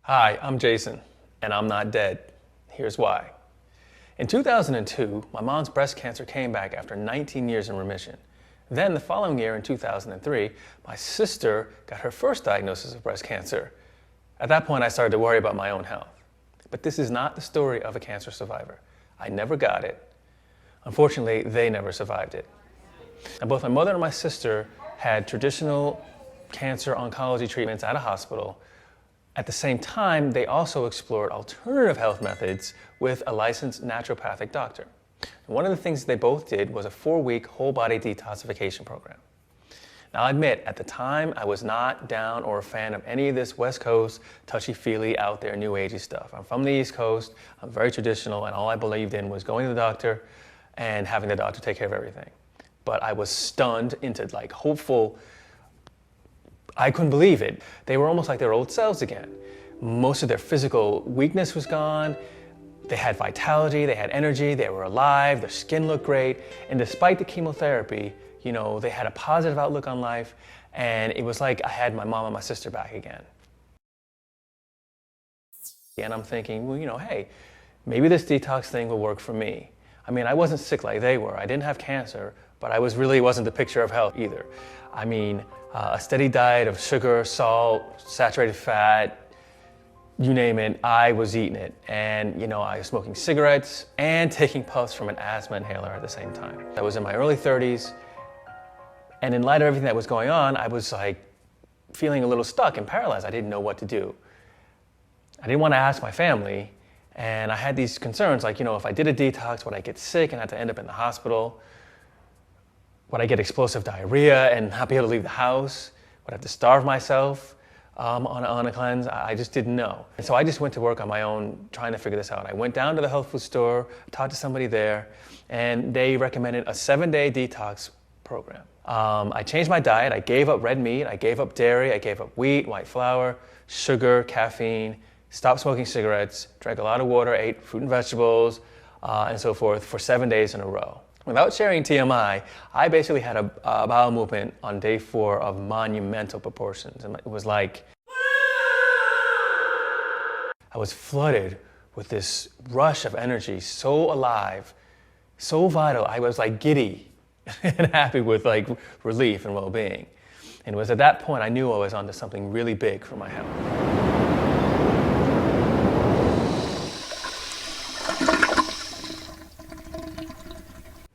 Hi, I'm Jason, and I'm not dead. Here's why. In 2002, my mom's breast cancer came back after 19 years in remission. Then the following year, in 2003, my sister got her first diagnosis of breast cancer. At that point, I started to worry about my own health. But this is not the story of a cancer survivor. I never got it. Unfortunately, they never survived it. And both my mother and my sister had traditional cancer oncology treatments at a hospital. At the same time, they also explored alternative health methods with a licensed naturopathic doctor. And one of the things they both did was a 4-week whole-body detoxification program. Now, I'll admit, at the time, I was not down or a fan of any of this West Coast, touchy-feely, out there, new agey stuff. I'm from the East Coast, I'm very traditional, and all I believed in was going to the doctor and having the doctor take care of everything. But I was stunned into hopeful. I couldn't believe it. They were almost like their old selves again. Most of their physical weakness was gone. They had vitality, they had energy, they were alive, their skin looked great. And despite the chemotherapy, they had a positive outlook on life. And it was like I had my mom and my sister back again. And I'm thinking, well, hey, maybe this detox thing will work for me. I mean, I wasn't sick like they were. I didn't have cancer, but I really wasn't the picture of health either. I mean, a steady diet of sugar, salt, saturated fat, you name it, I was eating it. And I was smoking cigarettes and taking puffs from an asthma inhaler at the same time. I was in my early 30s, and in light of everything that was going on, I was feeling a little stuck and paralyzed. I didn't know what to do. I didn't want to ask my family, and I had these concerns if I did a detox, would I get sick and have to end up in the hospital? Would I get explosive diarrhea and not be able to leave the house? Would I have to starve myself on a cleanse? I just didn't know. And so I just went to work on my own trying to figure this out. I went down to the health food store, talked to somebody there, and they recommended a 7-day detox program. I changed my diet. I gave up red meat. I gave up dairy. I gave up wheat, white flour, sugar, caffeine, stopped smoking cigarettes, drank a lot of water, ate fruit and vegetables, and so forth for 7 days in a row. Without sharing TMI, I basically had a bowel movement on day 4 of monumental proportions. And it was like I was flooded with this rush of energy, so alive, so vital. I was giddy and happy with relief and well-being. And it was at that point I knew I was onto something really big for my health.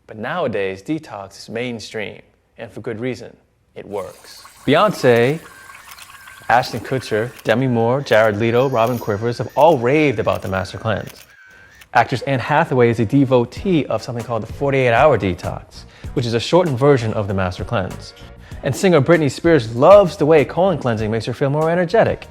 But nowadays, detox is mainstream, and for good reason. It works. Beyonce, Ashton Kutcher, Demi Moore, Jared Leto, Robin Quivers have all raved about the Master Cleanse. Actress Anne Hathaway is a devotee of something called the 48-hour detox, which is a shortened version of the Master Cleanse. And singer Britney Spears loves the way colon cleansing makes her feel more energetic,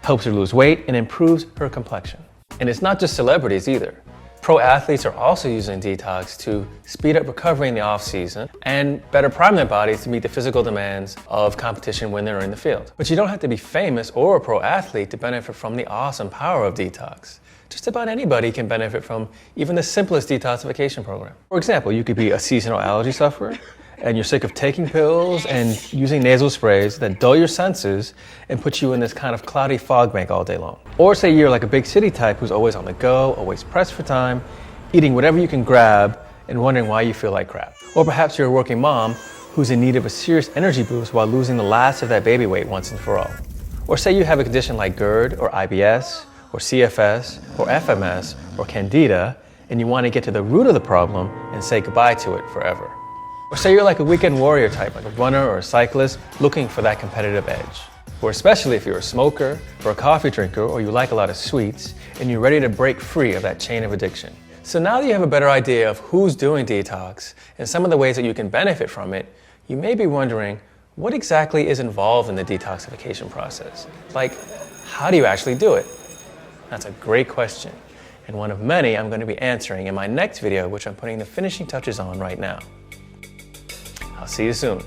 helps her lose weight, and improves her complexion. And it's not just celebrities either. Pro athletes are also using detox to speed up recovery in the off-season and better prime their bodies to meet the physical demands of competition when they're in the field. But you don't have to be famous or a pro athlete to benefit from the awesome power of detox. Just about anybody can benefit from even the simplest detoxification program. For example, you could be a seasonal allergy sufferer, and you're sick of taking pills and using nasal sprays that dull your senses and put you in this kind of cloudy fog bank all day long. Or say you're like a big city type who's always on the go, always pressed for time, eating whatever you can grab and wondering why you feel like crap. Or perhaps you're a working mom who's in need of a serious energy boost while losing the last of that baby weight once and for all. Or say you have a condition like GERD or IBS or CFS or FMS or Candida, and you want to get to the root of the problem and say goodbye to it forever. Or say you're like a weekend warrior type, like a runner or a cyclist looking for that competitive edge. Or especially if you're a smoker or a coffee drinker or you like a lot of sweets and you're ready to break free of that chain of addiction. So now that you have a better idea of who's doing detox and some of the ways that you can benefit from it, you may be wondering what exactly is involved in the detoxification process? How do you actually do it? That's a great question, and one of many I'm going to be answering in my next video, which I'm putting the finishing touches on right now. I'll see you soon.